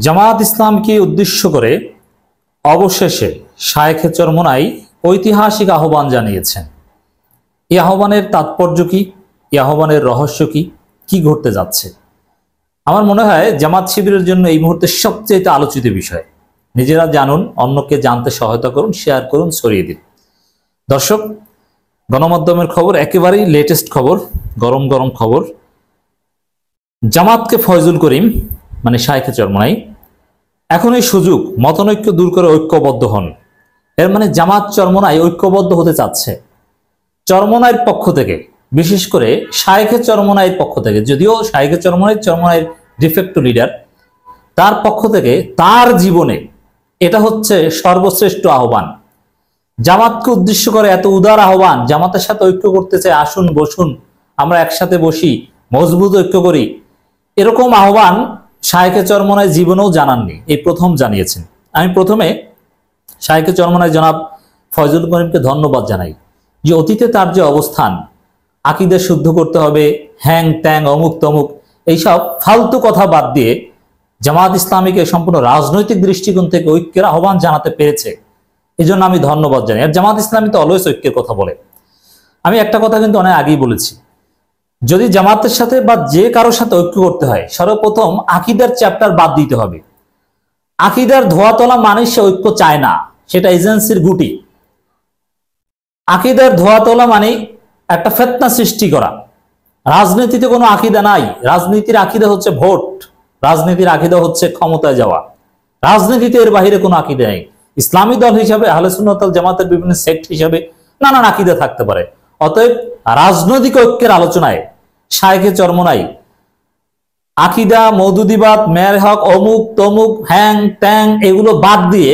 জামাত ইসলামকে উদ্দেশ্য করে অবশেষে শায়েখে চরমোনাই ঐতিহাসিক আহ্বান জানিয়েছেন। এই আহ্বানের তাৎপর্য কি, এই আহ্বানের রহস্য কি, কি ঘটতে যাচ্ছে? আমার মনে হয় জামাত শিবিরের জন্য এই মুহূর্তে সবচেয়ে আলোচিত বিষয়। নিজেরা জানুন, অন্যকে জানতে সহায়তা করুন, শেয়ার করুন, ছড়িয়ে দিন। দর্শক, গণমাধ্যমের খবর, একেবারেই লেটেস্ট খবর, গরম গরম খবর। জামাতকে ফয়জুল করিম মানে শায়েখে চরমোনাই এখন এই সুযোগ, মতানৈক্য দূর করে ঐক্যবদ্ধ হন। এর মানে জামাত চরমোনাই ঐক্যবদ্ধ হতে চাচ্ছে। চরমোনাইয়ের পক্ষ থেকে, বিশেষ করে শায়েখে চরমোনাইয়ের পক্ষ থেকে, যদিও শায়েখে চরমোনাইয়ের ডিফেক্টো লিডার, তার পক্ষ থেকে তার জীবনে এটা হচ্ছে সর্বশ্রেষ্ঠ আহ্বান। জামাতকে উদ্দেশ্য করে এত উদার আহ্বান, জামাতের সাথে ঐক্য করতে চাই, আসুন বসুন, আমরা একসাথে বসি, মজবুত ঐক্য করি, এরকম আহ্বান শায়েখে চরমোনাই জীবনেও জানাননি, এই প্রথম জানিয়েছেন। আমি প্রথমে শায়েখে চরমোনাই জনাব ফয়জুল করিমকে ধন্যবাদ জানাই যে অতীতে তার যে অবস্থান, আকীদা শুদ্ধ করতে হবে, হ্যাং ট্যাং অমুক তমুক, এইসব ফালতু কথা বাদ দিয়ে জামাত ইসলামীকে সম্পূর্ণ রাজনৈতিক দৃষ্টিকোণ থেকে ঐক্যের আহ্বান জানাতে পেরেছে, এই জন্য আমি ধন্যবাদ জানাই। আর জামাত ইসলামী তো অলওয়েজ ঐক্যের কথা বলে। আমি একটা কথা কিন্তু অনেক আগেই বলেছি, যদি জামাতের সাথে বা যে কারোর সাথে ঐক্য করতে হয়, সর্বপ্রথম আকীদার চ্যাপ্টার বাদ দিতে হবে। আকীদার ধোয়াতলা মানে সে ঐক্য চায় না, সেটা এজেন্সির গুটি। আকীদার ধোয়াতলা মানে একটা ফিতনা সৃষ্টি করা। রাজনীতিতে কোনো আকীদা নাই। রাজনীতির আকীদা হচ্ছে ভোট, রাজনীতির আকীদা হচ্ছে ক্ষমতায় যাওয়া। রাজনীতিতে এর বাইরে কোনো আকীদা নেই। ইসলামী দল হিসাবে, আহলে সুন্নাত ওয়াল জামাতের বিভিন্ন সেক্ট হিসাবে নানান আকীদা থাকতে পারে। অতএব রাজনৈতিক ঐক্যের আলোচনায় শায়েখে চরমোনাই আকীদা, মওদুদিবাদ, মেয়ের হক, অমুক তমুক, হ্যাং ট্যাং এগুলো বাদ দিয়ে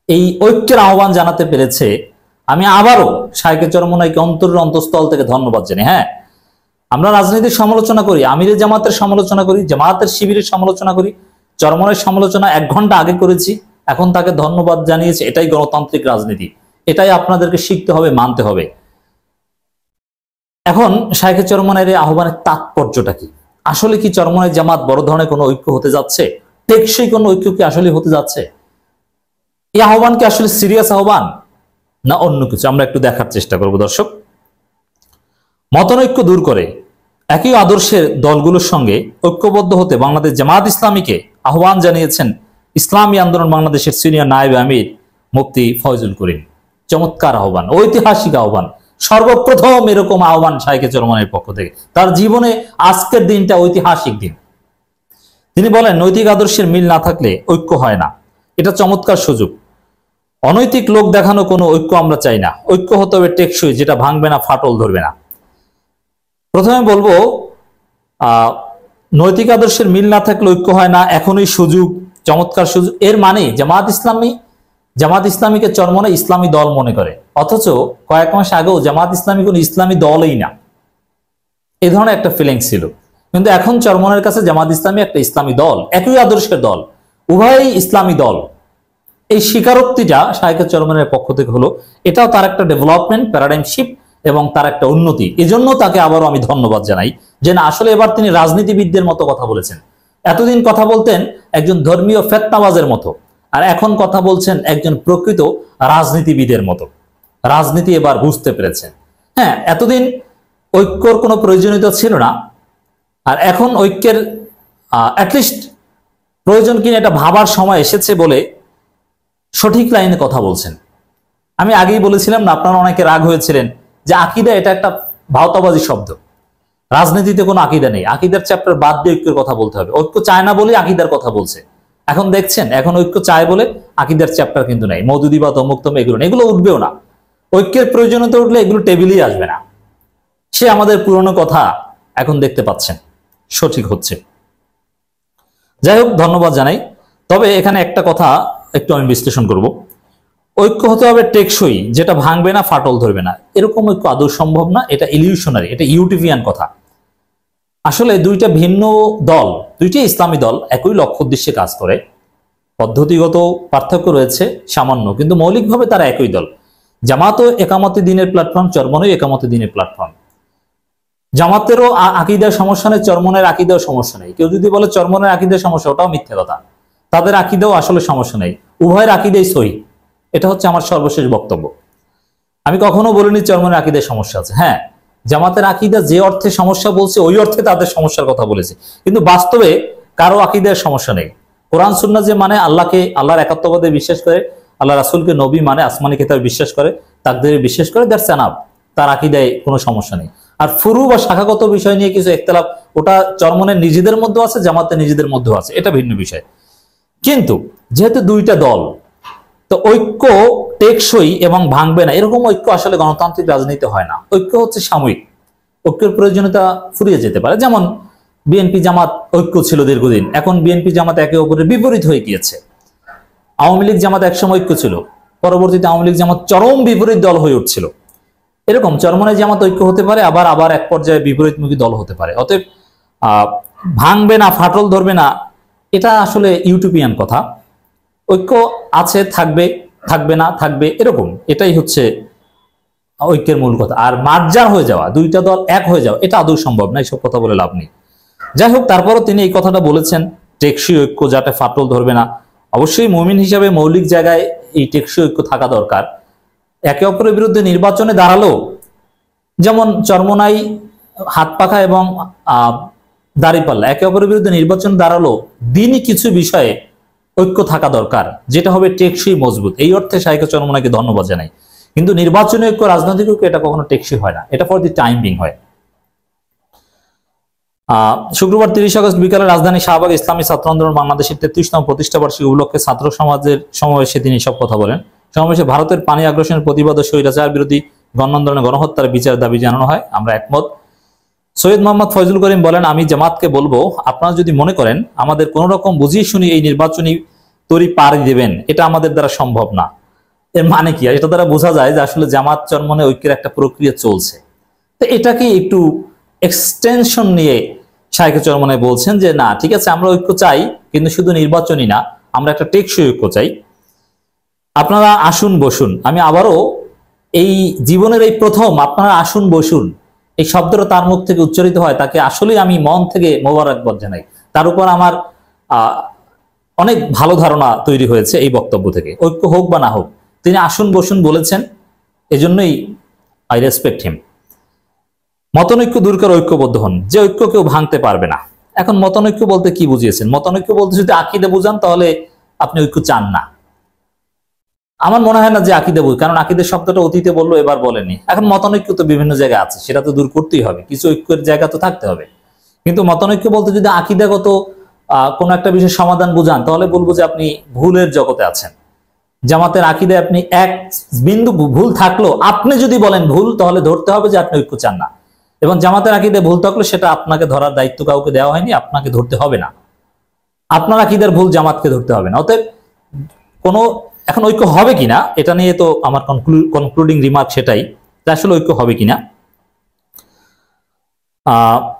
এই ঐক্যের আহ্বান জানাতে পেরেছে। আমি আবারও শায়েখে চরমোনাইকে অন্তরের অন্তঃস্থল থেকে ধন্যবাদ জানাই। হ্যাঁ, আমরা রাজনৈতিক সমালোচনা করি, আমিরে জামাতের সমালোচনা করি, জামাতের শিবিরের সমালোচনা করি, চরমোনাইয়ের সমালোচনা 1 ঘন্টা আগে করেছি, এখন তাকে ধন্যবাদ জানিয়েছি। এটাই গণতান্ত্রিক রাজনীতি, এটাই আপনাদেরকে শিখতে হবে, মানতে হবে। এখন শায়েখে চরমোনাইয়ের এই আহ্বানের তাৎপর্যটা কি? আসলে কি চরমোনাই জামাত বড় ধরনের কোনো ঐক্য হতে যাচ্ছে? টেকসই কোনো ঐক্য কি আসলে হতে যাচ্ছে? এই আহ্বান কি আসলে সিরিয়াস আহ্বান না অন্য কিছু? আমরা একটু দেখার চেষ্টা করব। দর্শক, মতানৈক্য দূর করে একই আদর্শের দলগুলোর সঙ্গে ঐক্যবদ্ধ হতে বাংলাদেশ জামাত ইসলামীকে আহ্বান জানিয়েছেন ইসলামী আন্দোলন বাংলাদেশের সিনিয়র নায়েব আমির মুফতি ফয়জুল করিম। চমৎকার আহ্বান, ঐতিহাসিক আহ্বান। সর্বপ্রথম এরকম আহ্বান শায়েখে চরমোনাইয়ের পক্ষ থেকে। তার জীবনে আজকের দিনটা ঐতিহাসিক দিন। তিনি বলেন, নৈতিক আদর্শের মিল না থাকলে ঐক্য হয় না। এটা চমৎকার সুযোগ। অনৈতিক লোক দেখানো কোনো ঐক্য আমরা চাই না। ঐক্য হতে হবে টেকসই, যেটা ভাঙবে না, ফাটল ধরবে না। প্রথমে বলবো, নৈতিক আদর্শের মিল না থাকলে ঐক্য হয় না, এখনই সুযোগ, চমৎকার সুযোগ। এর মানে জামাত ইসলামীকে চরমোনাই ইসলামী দল মনে করে, অথচ কয়েক মাস আগেও জামাত ইসলামী কোনো ইসলামী দলই না, এই ধরনের একটা ফিলিংস ছিল। কিন্তু এখন চরমোনাইয়ের কাছে জামাত ইসলামী একটা ইসলামী দল, একই আদর্শের দল, উভয়ই ইসলামী দল। এই স্বীকারোক্তিটা শায়েখে চরমোনাইয়ের পক্ষ থেকে হলো, এটাও তার একটা ডেভেলপমেন্ট, প্যারাডাইম শিফট এবং তার একটা উন্নতি। এজন্য তাকে আবারও আমি ধন্যবাদ জানাই যে না, আসলে এবার তিনি রাজনীতিবিদদের মতো কথা বলেছেন। এতদিন কথা বলতেন একজন ধর্মীয় ফেতনাবাজের মতো, আর এখন কথা বলছেন একজন প্রকৃত রাজনীতিবিদের মতো। রাজনীতি এবার বুঝতে পেরেছেন। হ্যাঁ, এতদিন ঐক্যর কোনো প্রয়োজনীয়তা ছিল না, আর এখন ঐক্যের অ্যাটলিস্ট প্রয়োজন কিনা এটা ভাবার সময় এসেছে বলে সঠিক লাইনে কথা বলছেন। আমি আগেই বলেছিলাম না, আপনারা অনেকে রাগ হয়েছিলেন যে আকীদা এটা একটা ভাওতাবাজি শব্দ, রাজনীতিতে কোনো আকীদা নেই, আকীদার চ্যাপ্টার বাদ দিয়ে ঐক্যের কথা বলতে হবে। ঐক্য চায় না বলে আকীদার কথা বলছে। এখন দেখছেন, এখন ঐক্য চায় বলে আকীদার চ্যাপ্টার কিন্তু নাই, মওদুদিবাদ, অমুক তমুক এগুলো উঠবেও না। ঐক্যের প্রয়োজনীয়তা উঠলে এগুলো টেবিলেই আসবে না। সে আমাদের পুরনো কথা এখন দেখতে পাচ্ছেন সঠিক হচ্ছে। যাই হোক, ধন্যবাদ জানাই। তবে এখানে একটা কথা একটু আমি বিশ্লেষণ করব। ঐক্য হতে হবে টেকসই, যেটা ভাঙবে না, ফাটল ধরবে না। এরকম ঐক্য আদৌ সম্ভব না, এটা ইলিউশনারি, এটা ইউটিভিয়ান কথা। আসলে দুইটা ভিন্ন দল, দুইটি ইসলামী দল, একই লক্ষ্য উদ্দেশ্যে কাজ করে। পদ্ধতিগত পার্থক্য রয়েছে সামান্য, কিন্তু মৌলিকভাবে তারা একই দল। জামাতও একামতে দ্বীনের প্ল্যাটফর্ম, চরমোনাইও একামতে দ্বীনের প্ল্যাটফর্ম। জামাতেরও আকীদার সমস্যা নেই, চরমনের আকীদার সমস্যা নেই। কেউ যদি বলে চরমনের আকীদার সমস্যা, ওটাও মিথ্যা কথা। তাদের আকীদাও আসলে সমস্যা নেই, উভয়ের আকীদাই সহি। এটা হচ্ছে আমার সর্বশেষ বক্তব্য। আমি কখনো বলিনি চরমনের আকীদার সমস্যা আছে। হ্যাঁ, জামাতের আকীদা যে অর্থে সমস্যা বলছে ওই অর্থে তাদের সমস্যার কথা বলেছে, কিন্তু বাস্তবে কারো আকীদার সমস্যা নেই। কোরআন সুন্নাহ যে মানে আল্লাহকে, আল্লাহর একাত্মবাদে বিশ্বাস করে, আল্লাহ রাসূলকে নবী মানে, আসমানি কিতাবে বিশ্বাস করে, তাকদীরে বিশ্বাস করে, দ্যাটস এনাফ। তার আকীদায় কোনো সমস্যা নেই। আর ফুরু বা শাখাগত বিষয় নিয়ে কিছু ইখতিলাফ, ওটা চরমনের নিজেদের মধ্যে আছে, জামাতের নিজেদের মধ্যে আছে, এটা ভিন্ন বিষয়। কিন্তু যেহেতু দুইটা দল, তো ঐক্য টেকসই এবং ভাঙবে না, এরকম ঐক্য আসলে গণতান্ত্রিক রাজনীতি হয় না। ঐক্য হচ্ছে সাময়িক, ঐক্যের প্রয়োজনীয়তা ফুরিয়ে যেতে পারে। যেমন বিএনপি জামাত ঐক্য ছিল দীর্ঘদিন, এখন বিএনপি জামাত একে অপরের বিপরীত হয়ে গিয়েছে। আওয়ামী লীগ জামাত একসময় ঐক্য ছিল, পরবর্তীতে আওয়ামী লীগ জামাত চরম বিপরীত দল হয়ে উঠছিল। এরকম চরমনাই জামাত ঐক্য হতে পারে, আবার এক পর্যায়ে বিপরীতমুখী দল হতে পারে। অতএব ভাঙবে না, ফাটল ধরবে না, এটা আসলে ইউটোপিয়ান কথা। ঐক্য আছে, থাকবে, থাকবে না, থাকবে, এরকম। এটাই হচ্ছে ঐক্যের মূল কথা। আর মার্জার হয়ে যাওয়া, দুইটা দল এক হয়ে যাওয়া, এটা আদৌ সম্ভব না, এইসব কথা বলে লাভ নেই। যাই হোক, তারপরও তিনি এই কথাটা বলেছেন, টেকসই ঐক্য, যাতে ফাটল ধরবে না। অবশ্যই মুমিন হিসাবে মৌলিক জায়গায় এই টেকসই ঐক্য থাকা দরকার। একে অপরের বিরুদ্ধে নির্বাচনে দাঁড়ালো, যেমন চরমনাই, হাত পাখা এবং দাড়িপাল্লা একে অপরের বিরুদ্ধে নির্বাচন দাঁড়ালো, দিনই কিছু বিষয়ে ঐক্য থাকা দরকার, যেটা হবে টেকসই, মজবুত। এই অর্থে শাইখ চরমনাইকে ধন্যবাদ জানাই। কিন্তু নির্বাচনী ঐক্য, রাজনৈতিক ঐক্য, এটা কখনো টেকসই হয় না, এটা ফর দি টাইম বিং হয়। শুক্রবার 30 আগস্ট বিকালে রাজধানী শাহবাগ ইসলামী ছাত্র আন্দোলন বাংলাদেশের 33তম প্রতিষ্ঠাবার্ষিকী উপলক্ষে ছাত্র সমাজের সমাবেশে তিনি সব কথা বলেন। সমাবেশে ভারতের পানি আগ্রাসনের প্রতিবাদ ও স্বৈরাচার বিরোধী গণ আন্দোলনে গণহত্যার বিচারের দাবি জানানো হয়। আমরা একমত। সৈয়দ মোহাম্মদ ফয়জুল করিম বলেন, আমি জামাতকে বলবো, আপনারা যদি মনে করেন আমাদের কোন রকম বুঝিয়ে শুনি এই নির্বাচনী তরি পাড়ি দেবেন, এটা আমাদের দ্বারা সম্ভব না। এর মানে কি? এটা দ্বারা বোঝা যায় যে আসলে জামাত চরমনে ঐক্যের একটা প্রক্রিয়া চলছে। তো এটাকে একটু এক্সটেনশন নিয়ে শাইখ চরমনাই বলছেন যে না, ঠিক আছে, আমরা ঐক্য চাই, কিন্তু শুধু নির্বাচনী না, আমরা একটা টেকসই ঐক্য চাই। আপনারা আসুন বসুন। আমি আবারও এই জীবনের এই প্রথম আপনারা আসুন বসুন এই শব্দটা তার মুখ থেকে উচ্চারিত হয়, তাকে আসলেই আমি মন থেকে মোবারকবাদ জানাই। তার উপর আমার অনেক ভালো ধারণা তৈরি হয়েছে এই বক্তব্য থেকে। ঐক্য হোক বা না হোক, তিনি আসুন বসুন বলেছেন, এজন্যই আই রেসপেক্ট হিম। মতনৈক্য দূর করে ঐক্যবদ্ধ হন, যে ঐক্য কেউ ভাঙতে পারবে না। এখন মতনৈক্য বলতে কি বুঝিয়েছেন? মতনৈক্য বলতে যদি আকীদা বুঝান, তাহলে আপনি ঐক্য চান না। আমার মনে হয় না যে আকীদা বুঝ, কারণ আকীদের শব্দটা অতীতে বললো, এবার বলেনি। এখন মতনৈক্য তো বিভিন্ন জায়গায় আছে, সেটা তো দূর করতেই হবে, কিছু ঐক্যের জায়গা তো থাকতে হবে। কিন্তু মতনৈক্য বলতে যদি আকীদাগত কোনো একটা বিষয়ের সমাধান বুঝান, তাহলে বলবো যে আপনি ভুলের জগতে আছেন। জামাতের আকীদায় আপনি এক বিন্দু ভুল থাকলো, আপনি যদি বলেন ভুল, তাহলে ধরতে হবে যে আপনি ঐক্য চান না। এবং জামাতের আকীদায় ভুল থাকলে সেটা আপনাকে ধরার দায়িত্ব কাউকে দেওয়া হয়নি, আপনাকে ধরতে হবে না। আপনার আকীদার ভুল জামাতকে ধরতে হবে না। অতএব কোনো এখন ঐক্য হবে কিনা এটা নিয়ে তো আমার কনক্লুডিং রিমার্ক সেটাই, আসলে ঐক্য হবে কিনা।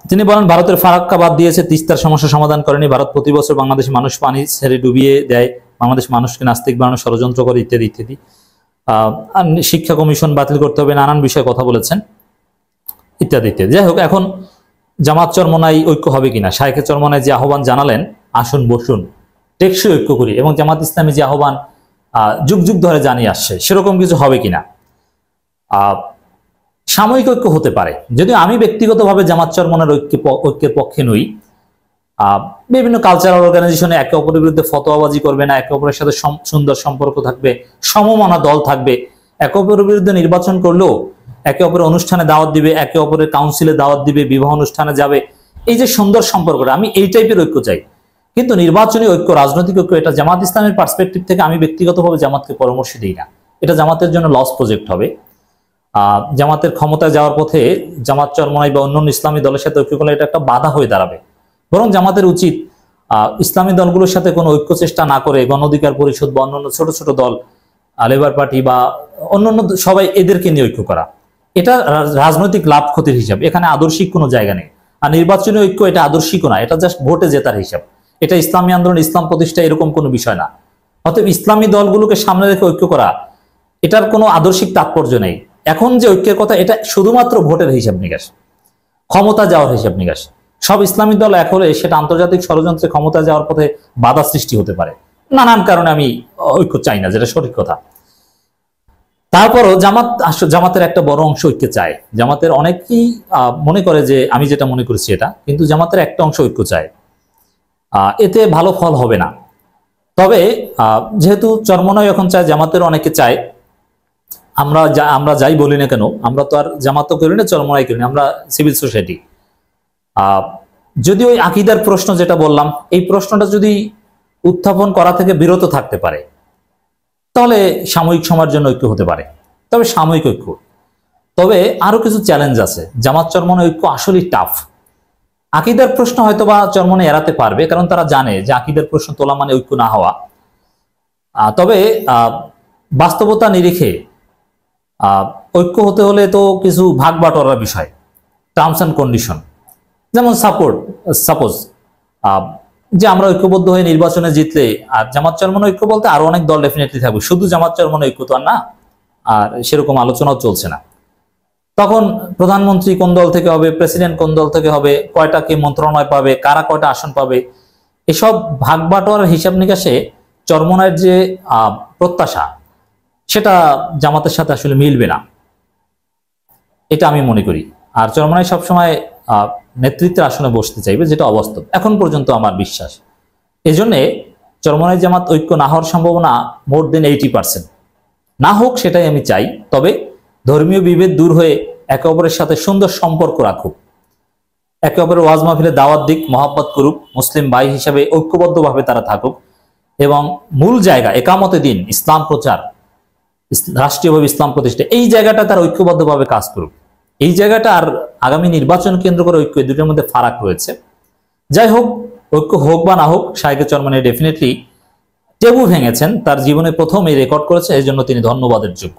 তিনি বলেন, ভারতের ফারাক্কা বাদ দিয়েছে, তিস্তার সমস্যা সমাধান করেনি। ভারত প্রতি বছর বাংলাদেশের মানুষ পানি ছেড়ে ডুবিয়ে দেয়, বাংলাদেশ মানুষকে নাস্তিক বানানোর ষড়যন্ত্র করে, ইত্যাদি ইত্যাদি। শিক্ষা কমিশন বাতিল করতে হবে, নানান বিষয়ে কথা বলেছেন, ইত্যাদি ইত্যাদি। যাই হোক, এখন জামাত চরমনাই ঐক্য হবে কিনা, শাইখ চরমনাই যে আহ্বান জানালেন, আসুন বসুন টেকসই ঐক্য করি, এবং জামাত ইসলামী যে আহ্বান যুগ যুগ ধরে জানিয়ে আসছে, সেরকম কিছু হবে কিনা। সাময়িক ঐক্য হতে পারে, যদিও আমি ব্যক্তিগতভাবে জামাত চরমনের ঐক্যের পক্ষে নই। বিভিন্ন কালচারাল অর্গানাইজেশনে একে অপরের বিরুদ্ধে ফতোয়াবাজি করবে না, একে অপরের সাথে সুন্দর সম্পর্ক থাকবে, সমমনা দল থাকবে, একে অপরের বিরুদ্ধে নির্বাচন করলেও একে অপরের অনুষ্ঠানে দাওয়াত দিবে, একে অপরের কাউন্সিলে দাওয়াত দিবে, বিবাহ অনুষ্ঠানে যাবে। এই যে সুন্দর সম্পর্কটা, আমি এই টাইপের ঐক্য চাই। কিন্তু নির্বাচনী ঐক্য, রাজনৈতিক ঐক্য, এটা জামাত ইসলামের পার্সপেক্টিভ থেকে আমি ব্যক্তিগতভাবে জামাতকে পরামর্শ দিই না। এটা জামাতের জন্য লস প্রজেক্ট হবে। জামাতের ক্ষমতায় যাওয়ার পথে জামাত চরমনাই বা অন্যান্য ইসলামী দলের সাথে ঐক্য করলে এটা একটা বাধা হয়ে দাঁড়াবে। বরং জামাতের উচিত ইসলামী দলগুলোর সাথে কোনো ঐক্য চেষ্টা না করে গণ অধিকার পরিষদ বা অন্যান্য ছোট ছোট দল, লেবার পার্টি বা অন্যান্য সবাই, এদেরকে নিয়ে ঐক্য করা। এটা রাজনৈতিক লাভ ক্ষতির হিসাব, এখানে আদর্শিক কোনো জায়গা নেই। আর নির্বাচনী ঐক্য এটা আদর্শিকও না, এটা জাস্ট ভোটে জেতার হিসাব। এটা ইসলামী আন্দোলন, ইসলাম প্রতিষ্ঠা, এরকম কোনো বিষয় না। অতএব ইসলামী দলগুলোকে সামনে রেখে ঐক্য করা, এটার কোনো আদর্শিক তাৎপর্য নেই। এখন যে ঐক্যের কথা, এটা শুধুমাত্র ভোটের হিসাব নিকাশ। ক্ষমতা যাওয়ার হিসাব নিকাশ। সব ইসলামী দল এক হলে সেটা আন্তর্জাতিক ষড়যন্ত্রে ক্ষমতা যাওয়ার পথে বাধা সৃষ্টি হতে পারে। নানান কারণে আমি ঐক্য চাই না, যেটা সঠিক কথা। তারপরও জামাতের একটা বড় অংশ ঐক্য চায়। জামাতের অনেকেই মনে করে যে আমি যেটা মনে করেছি এটা, কিন্তু জামাতের একটা অংশ ঐক্য চায়। এতে ভালো ফল হবে না। তবে যেহেতু চরমনাই এখন চায়, জামাতের অনেকে চায়, আমরা যাই বলি না কেন, আমরা তো আর জামাতও করি না, চরমনাই করি না, আমরা সিভিল সোসাইটি। যদি ওই আকীদার প্রশ্ন যেটা বললাম, এই প্রশ্নটা যদি উত্থাপন করা থেকে বিরত থাকতে পারে, তাহলে সাময়িক সময়ের জন্য ঐক্য হতে পারে, তবে সাময়িক ঐক্য। তবে আরো কিছু চ্যালেঞ্জ আছে। জামাত চরমনাই ঐক্য আসলেই টাফ। আকীদার প্রশ্ন হয়তো বা চরমনাই এড়াতে পারবে, কারণ তারা জানে যে আকীদার প্রশ্ন তোলা মানে ঐক্য না হওয়া। তবে বাস্তবতা নিরিখে ঐক্য হতে হলে তো কিছু ভাগ বাটোয়ারার বিষয়, টার্মস অ্যান্ড কন্ডিশন। যেমন সাপোজ যে আমরা ঐক্যবদ্ধ হয়ে নির্বাচনে জিতলে, আর জামাত চরমনাই ঐক্য বলতে আরো অনেক দল ডেফিনেটলি থাকবে, শুধু জামাত চরমনাই ঐক্য তো আর না, আর সেরকম আলোচনাও চলছে না। তখন প্রধানমন্ত্রী কোন দল থেকে হবে, প্রেসিডেন্ট কোন দল থেকে হবে, কয়টা কে মন্ত্রণালয় পাবে, কারা কয়টা আসন পাবে, এসব ভাগ বাটোয়ারার হিসাব নিকাশে চরমনাইয়ের যে প্রত্যাশা, সেটা জামাতের সাথে আসলে মিলবে না, এটা আমি মনে করি। আর চরমনাই সবসময় নেতৃত্বের আসনে বসতে চাইবে, যেটা অবাস্তব এখন পর্যন্ত আমার বিশ্বাস। এজন্যে চরমনাই জামাত ঐক্য না হওয়ার সম্ভাবনা মোর দেন 80%। না হোক সেটাই আমি চাই, তবে ধর্মীয় বিভেদ দূর হয়ে একে অপরের সাথে সুন্দর সম্পর্ক রাখুক, একে অপরের ওয়াজ মাহফিলে দাওয়াত দিক, মহাব্বত করুক, মুসলিম ভাই হিসাবে ঐক্যবদ্ধভাবে তারা থাকুক, এবং মূল জায়গা একামতে দিন, ইসলাম প্রচার, রাষ্ট্রীয়ভাবে ইসলাম প্রতিষ্ঠা, এই জায়গাটা তারা ঐক্যবদ্ধভাবে কাজ করুক। এই জায়গাটা আর আগামী নির্বাচন কেন্দ্র করে ঐক্য, দুটোর মধ্যে ফারাক রয়েছে। যাই হোক, ঐক্য হোক বা না হোক, শায়েখে চরমনাই ডেফিনেটলি টেবু ভেঙেছেন, তার জীবনে প্রথম এই রেকর্ড করেছে, এই জন্য তিনি ধন্যবাদের যোগ্য।